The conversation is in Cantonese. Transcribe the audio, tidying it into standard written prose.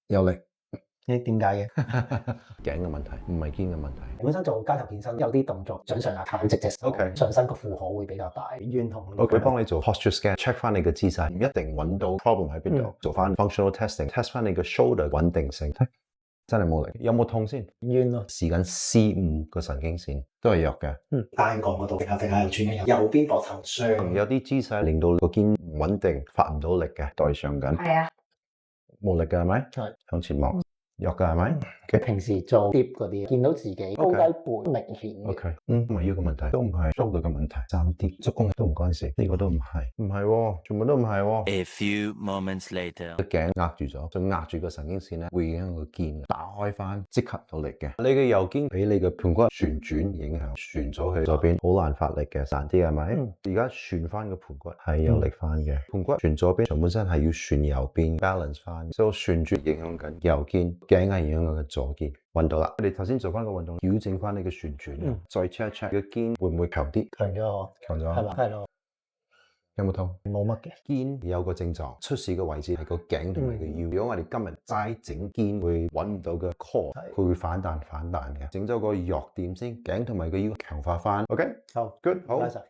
有力。點解嘅？頸嘅問題，唔係肩嘅問題。本身做街頭健身有啲動作，掌上壓太直隻手 OK 上身個負荷會比較大，冤痛。我會幫你做 posture scan，check 翻你嘅姿勢，唔一定揾到 problem 喺邊度，做翻 functional testing，test 翻你嘅 shoulder 穩定性。真係冇力，有冇痛先？冤咯。試緊 C5個神經線都係弱嘅。單槓嗰度揈下揈下又轉嘅，右邊膊頭傷。有啲姿勢令到個肩唔穩定，發唔到力嘅，代償緊。係啊，冇力嘅係咪？係向前望。弱嘅係咪？平時做 dip 嗰啲，見到自己高低背明顯嘅。OK，唔係腰嘅問題，都唔係速度嘅問題，爭啲足弓都唔關事，呢個都唔係，唔係喎，全部都唔係喎。A few moments later，個頸壓住咗，就壓住個神經線咧，會影響個肩打開翻，即刻有力嘅。你嘅右肩俾你嘅盤骨旋轉影響，旋咗去左邊，好難發力嘅，散啲係咪？而家旋翻個盤骨係有力翻嘅，盤骨旋左邊，本身係要旋右邊 balance 翻，所以旋轉影響緊右肩，頸係影響緊左肩。揾到啦！我哋頭先做翻個運動，矯正翻你嘅旋轉，再 check 一 check 個肩會唔會強啲？強咗，強咗，係嘛？係咯。有冇痛？冇乜嘅。肩有個症狀，出事嘅位置係個頸同埋個腰。如果我哋今日齋整肩，會揾唔到嘅 core，佢會反彈嘅。整咗個弱點先，頸同埋個腰強化翻。OK，好 good，好。唔該晒。